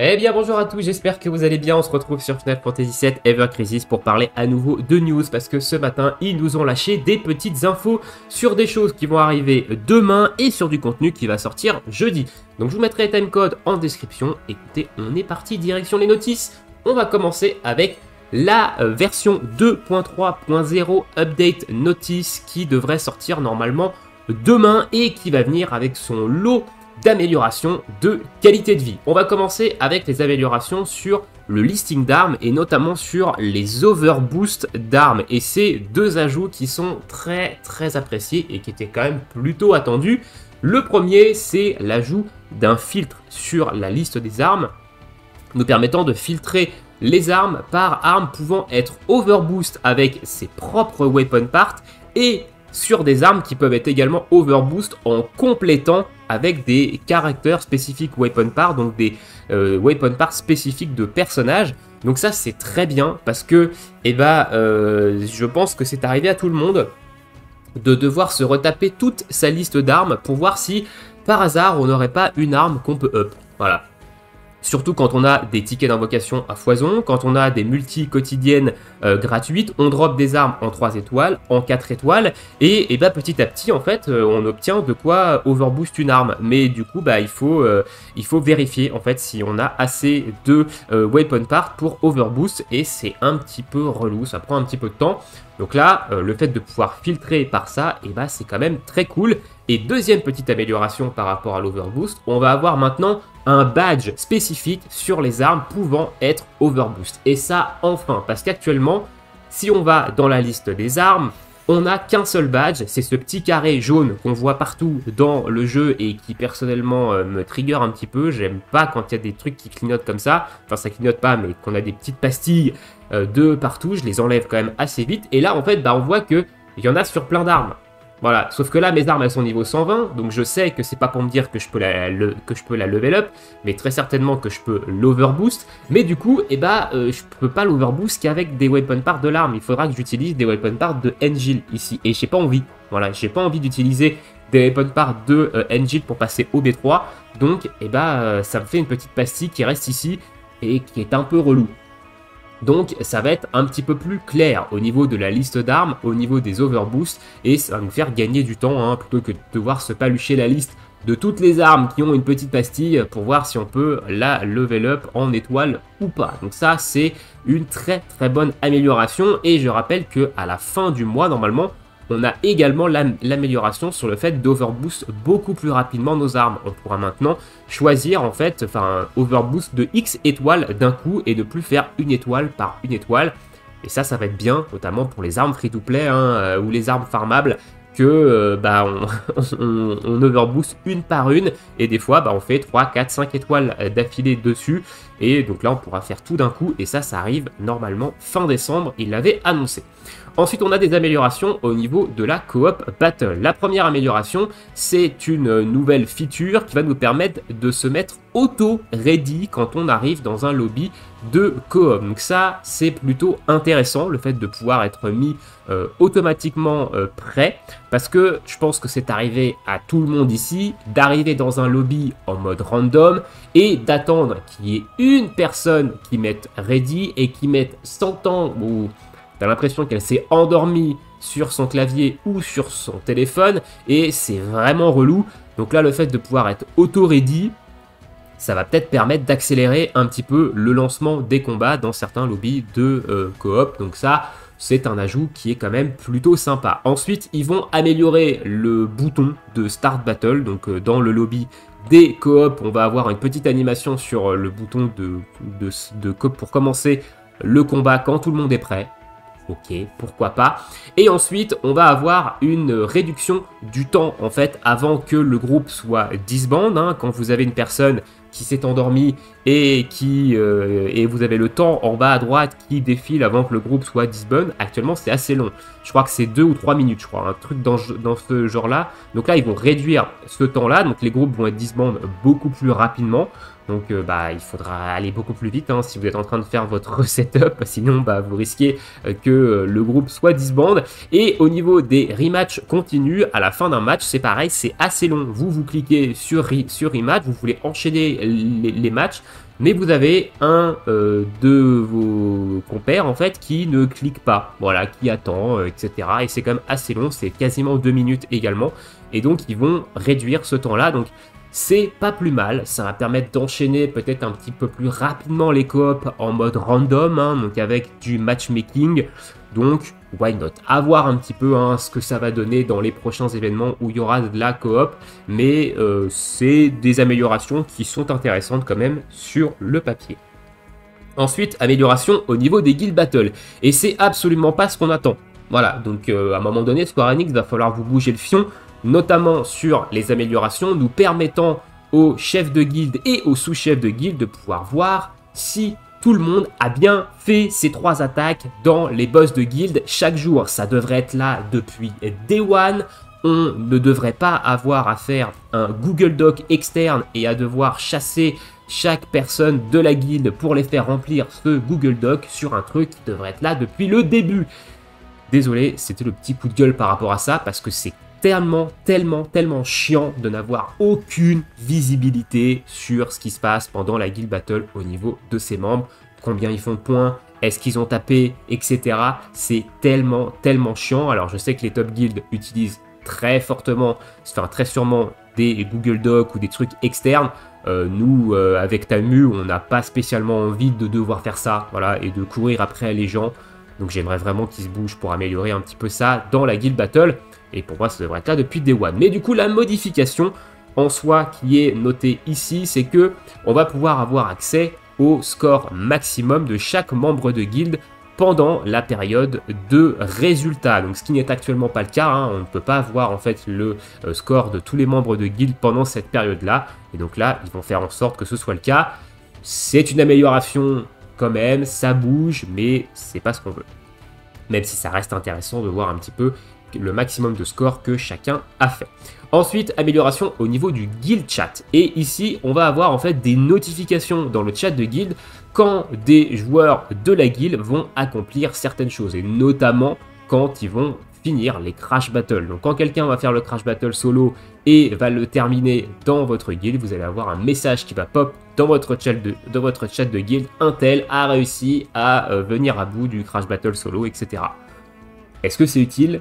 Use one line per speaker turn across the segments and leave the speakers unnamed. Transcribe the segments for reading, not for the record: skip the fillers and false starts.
Eh bien bonjour à tous, j'espère que vous allez bien, on se retrouve sur Final Fantasy VII Ever Crisis pour parler à nouveau de news parce que ce matin ils nous ont lâché des petites infos sur des choses qui vont arriver demain et sur du contenu qui va sortir jeudi. Donc je vous mettrai les timecode en description, écoutez on est parti direction les notices, on va commencer avec la version 2.3.0 Update Notice qui devrait sortir normalement demain et qui va venir avec son lot d'amélioration de qualité de vie. On va commencer avec les améliorations sur le listing d'armes et notamment sur les overboosts d'armes. Et c'est deux ajouts qui sont très appréciés et qui étaient quand même plutôt attendus. Le premier, c'est l'ajout d'un filtre sur la liste des armes, nous permettant de filtrer les armes par armes pouvant être overboost avec ses propres weapon parts et sur des armes qui peuvent être également overboost en complétant avec des caractères spécifiques weapon parts, donc des weapon parts spécifiques de personnages. Donc ça c'est très bien parce que je pense que c'est arrivé à tout le monde de devoir se retaper toute sa liste d'armes pour voir si par hasard on n'aurait pas une arme qu'on peut up. Voilà. Surtout quand on a des tickets d'invocation à foison, quand on a des multi quotidiennes gratuites, on drop des armes en 3 étoiles, en 4 étoiles, et petit à petit en fait on obtient de quoi overboost une arme. Mais du coup il faut vérifier en fait si on a assez de weapon parts pour overboost, et c'est un petit peu relou, ça prend un petit peu de temps. Donc là, le fait de pouvoir filtrer par ça, c'est quand même très cool. Et deuxième petite amélioration par rapport à l'overboost, on va avoir maintenant un badge spécifique sur les armes pouvant être overboost. Et ça, enfin, parce qu'actuellement, si on va dans la liste des armes, on n'a qu'un seul badge, c'est ce petit carré jaune qu'on voit partout dans le jeu et qui personnellement me trigger un petit peu. J'aime pas quand il y a des trucs qui clignotent comme ça, enfin ça clignote pas mais qu'on a des petites pastilles de partout, je les enlève quand même assez vite. Et là en fait on voit qu'il y en a sur plein d'armes. Voilà, sauf que là mes armes elles sont niveau 120, donc je sais que c'est pas pour me dire que je peux la level up, mais très certainement que je peux l'overboost. Mais du coup, je peux pas l'overboost qu'avec des weapon parts de l'arme. Il faudra que j'utilise des weapon parts de Engil ici, et j'ai pas envie. Voilà, j'ai pas envie d'utiliser des weapon parts de Engil pour passer au B3, donc ça me fait une petite pastille qui reste ici et qui est un peu relou. Donc ça va être un petit peu plus clair au niveau de la liste d'armes, au niveau des overboosts, et ça va nous faire gagner du temps plutôt que de devoir se palucher la liste de toutes les armes qui ont une petite pastille pour voir si on peut la level up en étoile ou pas. Donc ça c'est une très bonne amélioration, et je rappelle que à la fin du mois normalement on a également l'amélioration sur le fait d'overboost beaucoup plus rapidement nos armes. On pourra maintenant choisir en fait, overboost de X étoiles d'un coup et de plus faire une étoile par une étoile. Et ça va être bien, notamment pour les armes free-to-play ou les armes farmables, que on overboost une par une, et des fois on fait 3, 4, 5 étoiles d'affilée dessus, et donc là on pourra faire tout d'un coup, et ça arrive normalement fin décembre, il l'avait annoncé. Ensuite, on a des améliorations au niveau de la coop battle. La première amélioration, c'est une nouvelle feature qui va nous permettre de se mettre auto-ready quand on arrive dans un lobby de coop. Donc ça, c'est plutôt intéressant, le fait de pouvoir être mis automatiquement prêt, parce que je pense que c'est arrivé à tout le monde ici, d'arriver dans un lobby en mode random et d'attendre qu'il y ait une personne qui mette ready et qui mette 100 ans ou... T'as l'impression qu'elle s'est endormie sur son clavier ou sur son téléphone, et c'est vraiment relou. Donc là, le fait de pouvoir être auto-ready, ça va peut-être permettre d'accélérer un petit peu le lancement des combats dans certains lobbies de coop. Donc ça, c'est un ajout qui est quand même plutôt sympa. Ensuite, ils vont améliorer le bouton de Start Battle. Donc dans le lobby des coop, on va avoir une petite animation sur le bouton de coop pour commencer le combat quand tout le monde est prêt. Ok, pourquoi pas. Et ensuite, on va avoir une réduction du temps, en fait, avant que le groupe soit disband. Quand vous avez une personne qui s'est endormie et vous avez le temps en bas à droite qui défile avant que le groupe soit disband. Actuellement, c'est assez long. Je crois que c'est 2 ou 3 minutes, je crois, un truc dans ce genre-là. Donc là, ils vont réduire ce temps-là. Donc les groupes vont être disband beaucoup plus rapidement. Donc il faudra aller beaucoup plus vite si vous êtes en train de faire votre setup, sinon vous risquez que le groupe soit disband. Et au niveau des rematchs continus, à la fin d'un match, c'est pareil, c'est assez long. Vous cliquez sur rematch, vous voulez enchaîner les matchs, mais vous avez un de vos compères en fait qui ne clique pas, voilà, qui attend, etc. Et c'est quand même assez long, c'est quasiment 2 minutes également, et donc ils vont réduire ce temps-là, donc c'est pas plus mal, ça va permettre d'enchaîner peut-être un petit peu plus rapidement les coops en mode random, hein, donc avec du matchmaking, donc why not. À voir un petit peu hein, ce que ça va donner dans les prochains événements où il y aura de la coop, mais c'est des améliorations qui sont intéressantes quand même sur le papier. Ensuite, amélioration au niveau des guild battles, et c'est absolument pas ce qu'on attend. Voilà, donc à un moment donné, Square Enix va falloir vous bouger le fion, notamment sur les améliorations nous permettant aux chefs de guilde et aux sous-chefs de guilde de pouvoir voir si tout le monde a bien fait ses 3 attaques dans les boss de guilde chaque jour. Ça devrait être là depuis Day One. On ne devrait pas avoir à faire un Google Doc externe et à devoir chasser chaque personne de la guilde pour les faire remplir ce Google Doc sur un truc qui devrait être là depuis le début. Désolé, c'était le petit coup de gueule par rapport à ça parce que c'est tellement chiant de n'avoir aucune visibilité sur ce qui se passe pendant la guild battle au niveau de ses membres, combien ils font de points, est-ce qu'ils ont tapé, etc. C'est tellement chiant. Alors je sais que les top guilds utilisent très fortement, enfin très sûrement des Google Docs ou des trucs externes. Nous, avec Tamu, on n'a pas spécialement envie de devoir faire ça, voilà, et de courir après les gens. Donc j'aimerais vraiment qu'ils se bougent pour améliorer un petit peu ça dans la guild battle. Et pour moi, ça devrait être là depuis Day One. Mais du coup, la modification en soi qui est notée ici, c'est que on va pouvoir avoir accès au score maximum de chaque membre de guilde pendant la période de résultats. Donc ce qui n'est actuellement pas le cas, hein, on ne peut pas voir en fait le score de tous les membres de guilde pendant cette période-là. Et donc là, ils vont faire en sorte que ce soit le cas. C'est une amélioration quand même, ça bouge, mais c'est pas ce qu'on veut. Même si ça reste intéressant de voir un petit peu le maximum de score que chacun a fait. Ensuite, amélioration au niveau du guild chat. Et ici, on va avoir en fait des notifications dans le chat de guild quand des joueurs de la guild vont accomplir certaines choses. Et notamment quand ils vont finir les crash battles. Donc quand quelqu'un va faire le crash battle solo et va le terminer dans votre guild, vous allez avoir un message qui va pop dans votre chat de guild. Un tel a réussi à venir à bout du crash battle solo, etc. Est-ce que c'est utile ?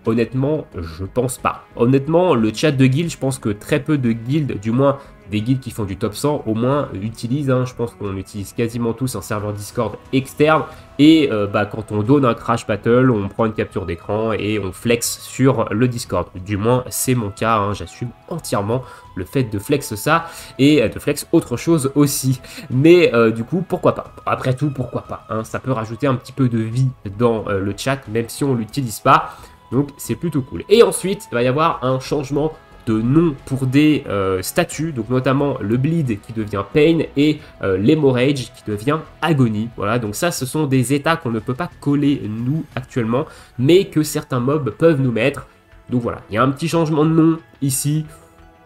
Honnêtement, je pense pas. Honnêtement, le chat de guild, je pense que très peu de guildes, du moins des guildes qui font du top 100, au moins utilisent, hein, je pense qu'on utilise quasiment tous un serveur Discord externe, et quand on donne un crash battle, on prend une capture d'écran et on flex sur le Discord. Du moins, c'est mon cas, hein, j'assume entièrement le fait de flex ça, et de flex autre chose aussi. Mais du coup, pourquoi pas? Après tout, pourquoi pas, hein, ça peut rajouter un petit peu de vie dans le chat, même si on l'utilise pas. Donc c'est plutôt cool. Et ensuite, il va y avoir un changement de nom pour des statuts, donc notamment le bleed qui devient pain et l'hemorrhage qui devient agony. Voilà, donc ça ce sont des états qu'on ne peut pas coller nous actuellement, mais que certains mobs peuvent nous mettre. Donc voilà, il y a un petit changement de nom ici.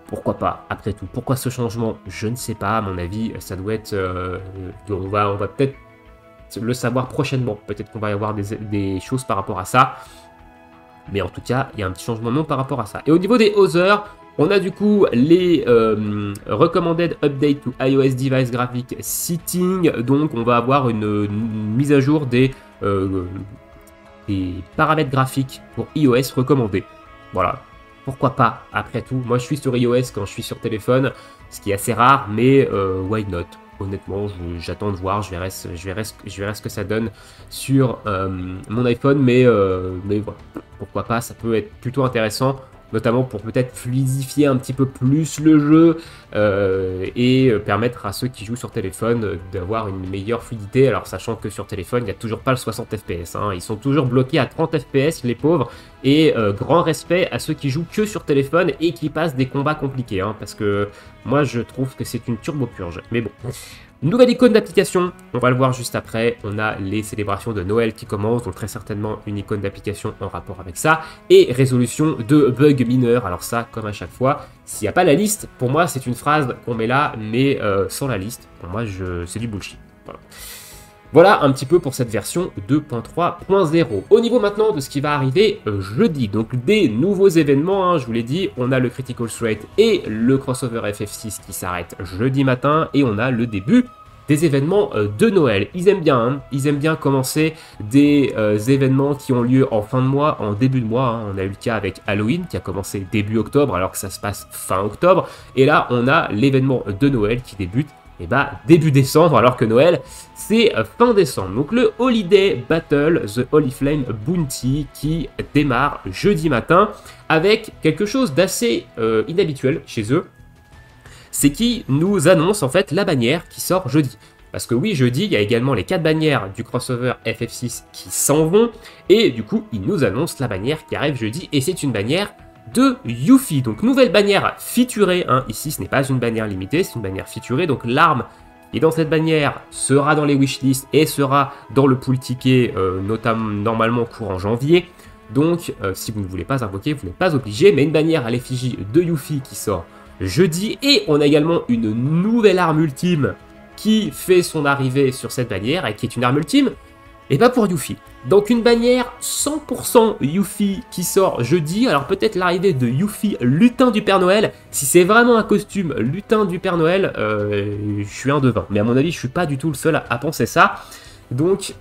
Pourquoi pas, après tout. Pourquoi ce changement? Je ne sais pas, à mon avis, ça doit être... on va peut-être le savoir prochainement. Peut-être qu'on va y avoir des choses par rapport à ça. Mais en tout cas, il y a un petit changement de nom par rapport à ça. Et au niveau des Other, on a du coup les Recommended Update to iOS Device Graphic Setting. Donc on va avoir une mise à jour des paramètres graphiques pour iOS recommandés. Voilà. Pourquoi pas, après tout. Moi je suis sur iOS quand je suis sur téléphone, ce qui est assez rare, mais why not? Honnêtement, j'attends de voir, je verrai ce que ça donne sur mon iPhone, mais voilà, pourquoi pas, ça peut être plutôt intéressant, notamment pour peut-être fluidifier un petit peu plus le jeu et permettre à ceux qui jouent sur téléphone d'avoir une meilleure fluidité. Alors sachant que sur téléphone, il n'y a toujours pas le 60 fps, hein. Ils sont toujours bloqués à 30 fps, les pauvres, et grand respect à ceux qui jouent que sur téléphone et qui passent des combats compliqués, hein, parce que moi je trouve que c'est une turbo purge, mais bon. Nouvelle icône d'application, on va le voir juste après, on a les célébrations de Noël qui commencent, donc très certainement une icône d'application en rapport avec ça, et résolution de bugs mineurs. Alors ça, comme à chaque fois, s'il n'y a pas la liste, pour moi c'est une phrase qu'on met là, mais sans la liste, pour moi c'est du bullshit. Voilà. Voilà un petit peu pour cette version 2.3.0. Au niveau maintenant de ce qui va arriver jeudi, donc des nouveaux événements, hein, je vous l'ai dit, on a le Critical Straight et le crossover FF6 qui s'arrête jeudi matin, et on a le début des événements de Noël. Ils aiment bien commencer des événements qui ont lieu en fin de mois, en début de mois. Hein. On a eu le cas avec Halloween qui a commencé début octobre alors que ça se passe fin octobre. Et là, on a l'événement de Noël qui débute début décembre, alors que Noël, c'est fin décembre. Donc le Holiday Battle, The Holy Flame Bounty, qui démarre jeudi matin avec quelque chose d'assez inhabituel chez eux. C'est qui nous annonce en fait la bannière qui sort jeudi. Parce que oui, jeudi, il y a également les 4 bannières du crossover FF6 qui s'en vont. Et du coup, ils nous annoncent la bannière qui arrive jeudi. Et c'est une bannière de Yuffie. Donc nouvelle bannière featurée, hein. Ici ce n'est pas une bannière limitée, c'est une bannière featurée, donc l'arme qui est dans cette bannière sera dans les wishlists et sera dans le pool ticket, notamment normalement courant janvier. Donc si vous ne voulez pas invoquer, vous n'êtes pas obligé, mais une bannière à l'effigie de Yuffie qui sort jeudi, et on a également une nouvelle arme ultime qui fait son arrivée sur cette bannière, et qui est une arme ultime et pas pour Yuffie. Donc une bannière 100% Yuffie qui sort jeudi. Alors peut-être l'arrivée de Yuffie lutin du Père Noël. Si c'est vraiment un costume lutin du Père Noël, je suis un devin. Mais à mon avis, je suis pas du tout le seul à penser ça. Donc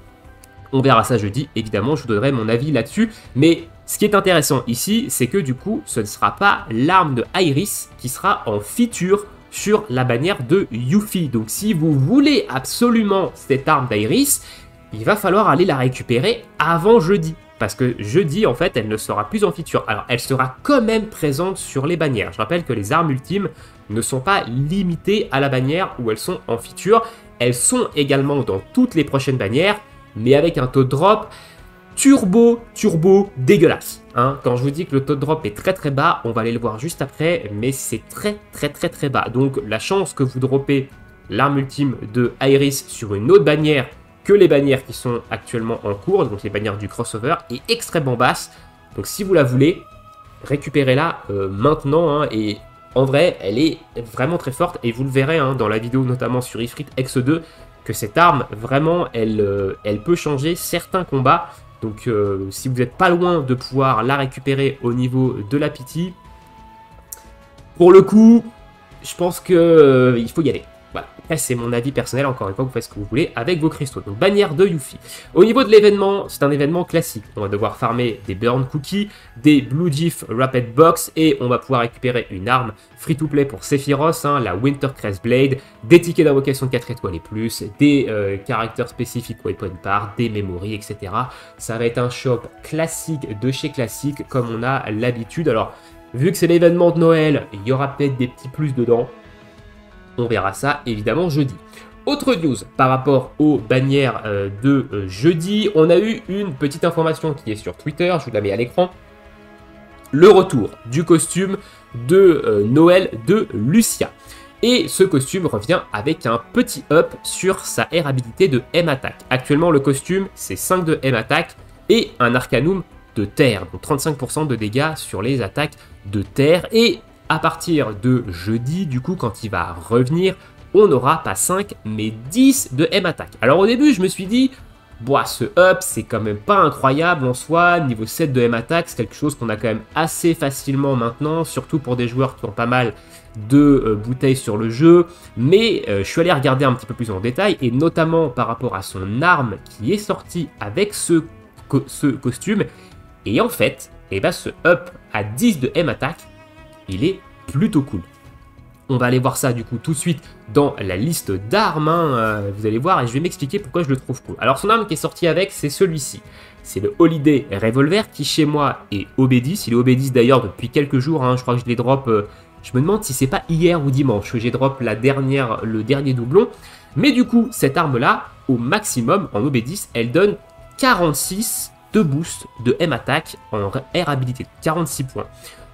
on verra ça jeudi. Évidemment, je vous donnerai mon avis là-dessus. Mais ce qui est intéressant ici, c'est que du coup, ce ne sera pas l'arme de Iris qui sera en feature sur la bannière de Yuffie. Donc si vous voulez absolument cette arme d'Iris, il va falloir aller la récupérer avant jeudi. Parce que jeudi, en fait, elle ne sera plus en feature. Alors, elle sera quand même présente sur les bannières. Je rappelle que les armes ultimes ne sont pas limitées à la bannière où elles sont en feature. Elles sont également dans toutes les prochaines bannières, mais avec un taux de drop turbo dégueulasse. Hein. Quand je vous dis que le taux de drop est très bas, on va aller le voir juste après, mais c'est très bas. Donc, la chance que vous droppez l'arme ultime de Iris sur une autre bannière que les bannières qui sont actuellement en cours, donc les bannières du crossover, est extrêmement basse. Donc si vous la voulez, récupérez-la maintenant, hein, et en vrai, elle est vraiment très forte, et vous le verrez hein, dans la vidéo notamment sur Ifrit X2, que cette arme, vraiment, elle peut changer certains combats. Donc si vous n'êtes pas loin de pouvoir la récupérer au niveau de la pity, pour le coup, je pense que il faut y aller. Voilà. Après, c'est mon avis personnel, encore une fois, vous faites ce que vous voulez avec vos cristaux. Donc, bannière de Yuffie. Au niveau de l'événement, c'est un événement classique. On va devoir farmer des Burn Cookies, des Blue GIF Rapid Box, et on va pouvoir récupérer une arme free-to-play pour Sephiroth, hein, la Winter Crest Blade, des tickets d'invocation 4 étoiles et plus, des caractères spécifiques weapon par, des memories, etc. Ça va être un shop classique de chez classique, comme on a l'habitude. Alors, vu que c'est l'événement de Noël, il y aura peut-être des petits plus dedans. On verra ça évidemment jeudi. Autre news par rapport aux bannières de jeudi, on a eu une petite information qui est sur Twitter, je vous la mets à l'écran. Le retour du costume de Noël de Lucia. Et ce costume revient avec un petit up sur sa air habilité de M-Attack. Actuellement le costume c'est 5 de M-Attack et un Arcanum de terre, donc 35% de dégâts sur les attaques de terre. Et à partir de jeudi, du coup, quand il va revenir, on n'aura pas 5, mais 10 de M-Attack. Alors au début, je me suis dit, boah, ce up, c'est quand même pas incroyable en soi. Niveau 7 de M-Attack, c'est quelque chose qu'on a quand même assez facilement maintenant, surtout pour des joueurs qui ont pas mal de bouteilles sur le jeu. Mais je suis allé regarder un petit peu plus en détail, et notamment par rapport à son arme qui est sortie avec ce costume. Et en fait, ce up à 10 de M-Attack, il est plutôt cool. On va aller voir ça du coup tout de suite dans la liste d'armes, hein, vous allez voir, et je vais m'expliquer pourquoi je le trouve cool. Alors son arme qui est sortie avec, c'est celui-ci. C'est le Holiday Revolver qui chez moi est OB10. Il est OB10 d'ailleurs depuis quelques jours, hein, je crois que je l'ai drop, je me demande si c'est pas hier ou dimanche que j'ai drop le dernier doublon. Mais du coup, cette arme-là, au maximum en OB10, elle donne 46 de boost de M-Attack en air habilité, 46 points.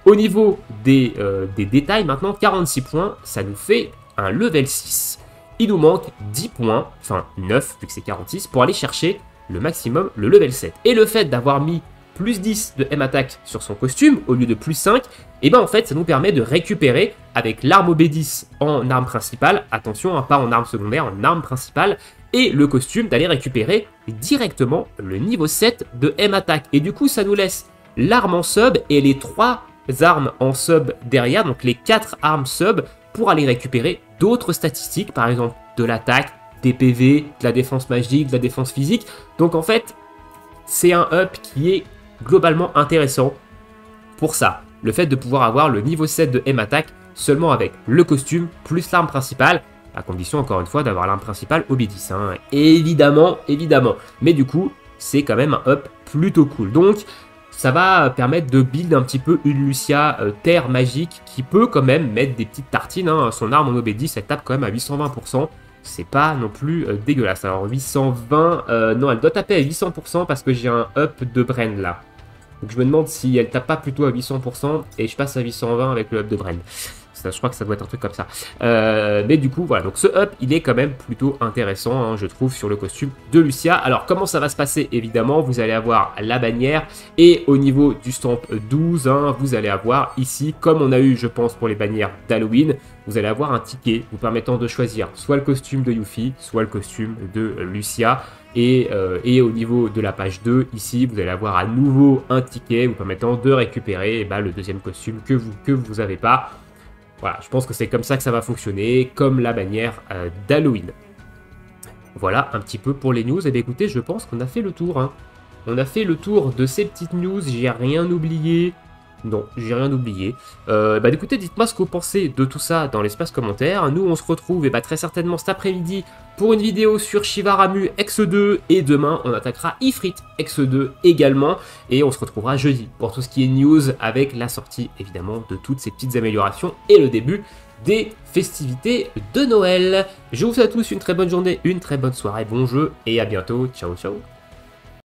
Au niveau des détails, maintenant, 46 points, ça nous fait un level 6. Il nous manque 10 points, enfin 9, vu que c'est 46, pour aller chercher le maximum, le level 7. Et le fait d'avoir mis plus 10 de M-Attack sur son costume, au lieu de plus 5, et ben en fait, ça nous permet de récupérer, avec l'arme OB10 en arme principale, attention, hein, pas en arme secondaire, en arme principale, et le costume d'aller récupérer directement le niveau 7 de M-Attack. Et du coup, ça nous laisse l'arme en sub et les 3 armes en sub derrière, donc les 4 armes sub, pour aller récupérer d'autres statistiques, par exemple de l'attaque, des PV, de la défense magique, de la défense physique. Donc en fait, c'est un up qui est globalement intéressant pour ça. Le fait de pouvoir avoir le niveau 7 de M-Attack seulement avec le costume plus l'arme principale, à condition encore une fois d'avoir l'arme principale OB10, hein. Évidemment. Mais du coup, c'est quand même un up plutôt cool. Donc, ça va permettre de build un petit peu une Lucia terre magique qui peut quand même mettre des petites tartines, hein. Son arme en OB10, elle tape quand même à 820%. C'est pas non plus dégueulasse. Alors 820, non, elle doit taper à 800% parce que j'ai un up de Bren là. Donc je me demande si elle tape pas plutôt à 800% et je passe à 820 avec le up de Bren. Je crois que ça doit être un truc comme ça. Mais du coup, voilà. Donc ce up, il est quand même plutôt intéressant, hein, je trouve, sur le costume de Lucia. Alors, comment ça va se passer? Évidemment, vous allez avoir la bannière. Et au niveau du stamp 12, hein, vous allez avoir ici, comme on a eu, je pense, pour les bannières d'Halloween, vous allez avoir un ticket vous permettant de choisir soit le costume de Yuffie, soit le costume de Lucia. Et au niveau de la page 2, ici, vous allez avoir à nouveau un ticket vous permettant de récupérer le deuxième costume que vous n'avez pas. Voilà, je pense que c'est comme ça que ça va fonctionner, comme la bannière d'Halloween. Voilà un petit peu pour les news. Et bien écoutez, je pense qu'on a fait le tour, hein. On a fait le tour de ces petites news, j'ai rien oublié. Non, j'ai rien oublié. Écoutez, dites-moi ce que vous pensez de tout ça dans l'espace commentaire. Nous, on se retrouve très certainement cet après-midi pour une vidéo sur Shiva Ramu X2. Et demain, on attaquera Ifrit X2 également. Et on se retrouvera jeudi pour tout ce qui est news avec la sortie, évidemment, de toutes ces petites améliorations et le début des festivités de Noël. Je vous souhaite à tous une très bonne journée, une très bonne soirée, bon jeu et à bientôt. Ciao, ciao.